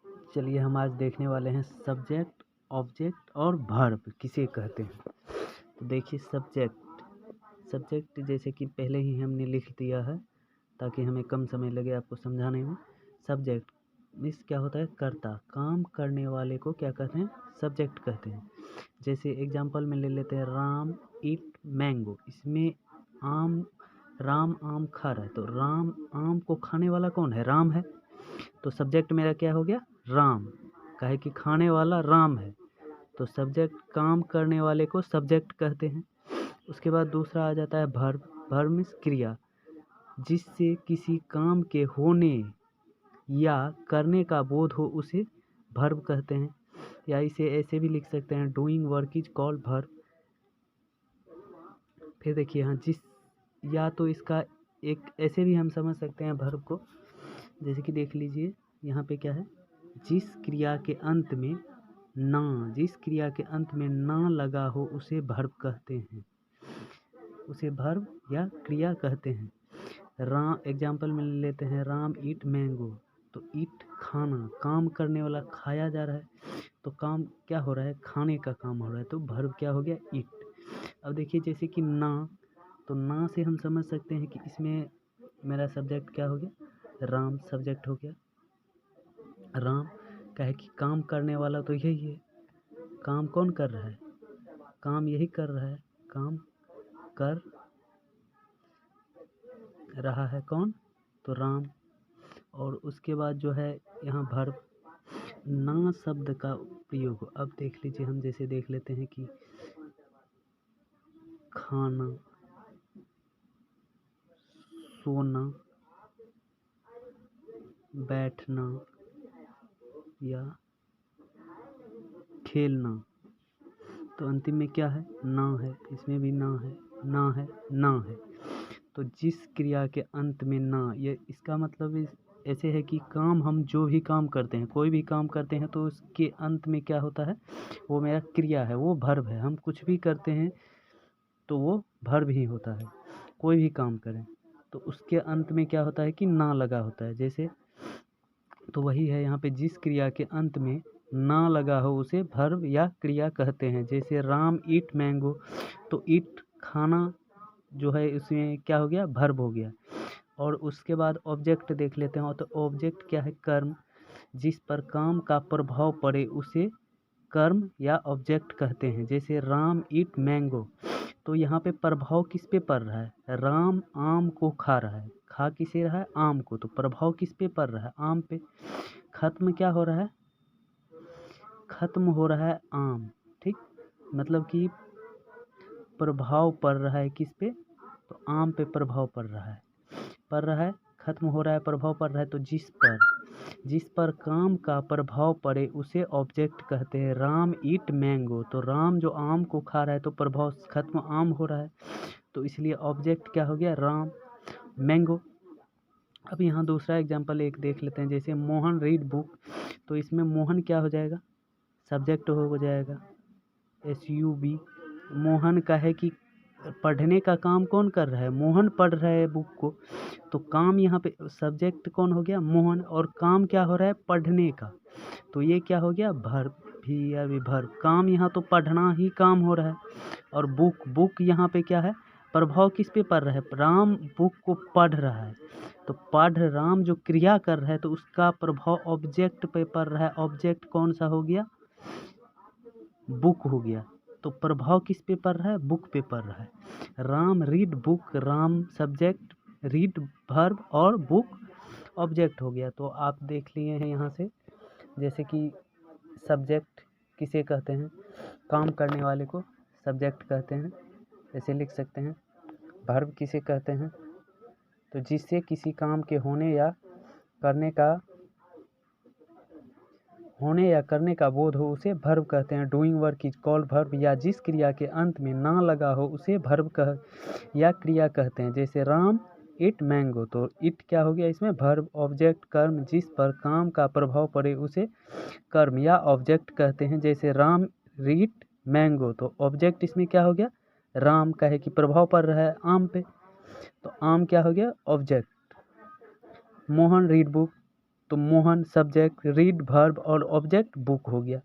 चलिए हम आज देखने वाले हैं सब्जेक्ट, ऑब्जेक्ट और वर्ब किसे कहते हैं। तो देखिए सब्जेक्ट जैसे कि पहले ही हमने लिख दिया है ताकि हमें कम समय लगे आपको समझाने में। सब्जेक्ट मीन्स क्या होता है, कर्ता, काम करने वाले को क्या कहते हैं, सब्जेक्ट कहते हैं। जैसे एग्जाम्पल में ले लेते हैं, राम ईट मैंगो। इसमें राम आम खा रहा है, तो राम आम को खाने वाला कौन है, राम है। तो सब्जेक्ट मेरा क्या हो गया, राम, काहे कि खाने वाला राम है। तो सब्जेक्ट, काम करने वाले को सब्जेक्ट कहते हैं। उसके बाद दूसरा आ जाता है वर्ब। वर्ब मीन्स क्रिया, जिससे किसी काम के होने या करने का बोध हो उसे वर्ब कहते हैं। या इसे ऐसे भी लिख सकते हैं, doing work is called verb. फिर देखिए यहाँ या तो इसका एक ऐसे भी हम समझ सकते हैं वर्ब को, जैसे कि देख लीजिए यहाँ पे क्या है, जिस क्रिया के अंत में ना लगा हो उसे वर्ब कहते हैं, उसे वर्ब या क्रिया कहते हैं। एग्जाम्पल में लेते हैं, राम ईट मैंगो। तो ईट खाना, काम करने वाला, खाया जा रहा है, तो काम क्या हो रहा है, खाने का काम हो रहा है, तो वर्ब क्या हो गया, ईट। अब देखिए जैसे कि ना, तो ना से हम समझ सकते हैं कि इसमें मेरा सब्जेक्ट क्या हो गया, राम सब्जेक्ट हो गया। राम का है कि काम करने वाला तो यही है, काम कौन कर रहा है, काम यही कर रहा है, काम कर रहा है कौन, तो राम। और उसके बाद जो है यहाँ वर्ब, ना शब्द का प्रयोग। अब देख लीजिए, हम जैसे देख लेते हैं कि खाना, सोना, बैठना या खेलना, तो अंतिम में क्या है, ना है। इसमें भी ना है, ना है, ना है। तो जिस क्रिया के अंत में ना, ये इसका मतलब ऐसे है कि काम, हम जो भी काम करते हैं, कोई भी काम करते हैं, तो उसके अंत में क्या होता है, वो मेरा क्रिया है, वो वर्ब है। हम कुछ भी करते हैं तो वो वर्ब ही होता है, कोई भी काम करें तो उसके अंत में क्या होता है कि ना लगा होता है। जैसे तो वही है यहाँ पे, जिस क्रिया के अंत में ना लगा हो उसे वर्ब या क्रिया कहते हैं। जैसे राम ईट मैंगो, तो ईट खाना जो है उसमें क्या हो गया, वर्ब हो गया। और उसके बाद ऑब्जेक्ट देख लेते हैं। तो ऑब्जेक्ट क्या है, कर्म, जिस पर काम का प्रभाव पड़े उसे कर्म या ऑब्जेक्ट कहते हैं। जैसे राम ईट मैंगो, तो यहाँ पे प्रभाव किस पे पड़ रहा है, राम आम को खा रहा है, खा किसे रहा है, आम को, तो प्रभाव किस पे पड़ रहा है, आम पे। खत्म क्या हो रहा है, खत्म हो रहा है आम, ठीक, मतलब कि प्रभाव पड़ रहा है किस पे, तो आम पे प्रभाव पड़ रहा है, खत्म हो रहा है, प्रभाव पड़ रहा है। तो जिस पर काम का प्रभाव पड़े उसे ऑब्जेक्ट कहते हैं। राम ईट मैंगो, तो राम जो आम को खा रहा है, तो प्रभाव खत्म, आम हो रहा है, तो इसलिए ऑब्जेक्ट क्या हो गया, राम, मैंगो। अब यहाँ दूसरा एग्जांपल एक देख लेते हैं, जैसे मोहन रीड बुक, तो इसमें मोहन क्या हो जाएगा, सब्जेक्ट हो जाएगा, SUB। मोहन का है कि पढ़ने का काम कौन कर रहा है, मोहन पढ़ रहा है बुक को, तो काम यहाँ पे सब्जेक्ट कौन हो गया, मोहन, और काम क्या हो रहा है, पढ़ने का, तो ये क्या हो गया, वर्ब भी या विभर्ब। काम यहाँ तो पढ़ना ही काम हो रहा है, और बुक यहाँ पे क्या है, प्रभाव किस पे पड़ रहा है, राम बुक को पढ़ रहा है, तो पढ़, राम जो क्रिया कर रहा है, तो उसका प्रभाव ऑब्जेक्ट पे पड़ रहा है। ऑब्जेक्ट कौन सा हो गया, बुक हो गया, तो प्रभाव किस पे पड़ रहा है, बुक पे पड़ रहा है। Ram read book, Ram subject, read verb और बुक ऑब्जेक्ट हो गया। तो आप देख लिए हैं यहाँ से, जैसे कि सब्जेक्ट किसे कहते हैं, काम करने वाले को सब्जेक्ट कहते हैं, ऐसे लिख सकते हैं। वर्ब किसे कहते हैं, तो जिससे किसी काम के होने या करने का बोध हो उसे वर्ब कहते हैं। Doing work is called verb, या जिस क्रिया के अंत में ना लगा हो उसे वर्ब या क्रिया कहते हैं। जैसे राम इट मैंगो, तो इट क्या हो गया, इसमें वर्ब, ऑब्जेक्ट कर्म, जिस पर काम का प्रभाव पड़े उसे कर्म या ऑब्जेक्ट कहते हैं। जैसे राम रीड मैंगो, तो ऑब्जेक्ट इसमें क्या हो गया, राम का है कि प्रभाव पड़ रहा है आम पे, तो आम क्या हो गया, ऑब्जेक्ट। मोहन रीड बुक, तो मोहन सब्जेक्ट, रीड वर्ब और ऑब्जेक्ट बुक हो गया।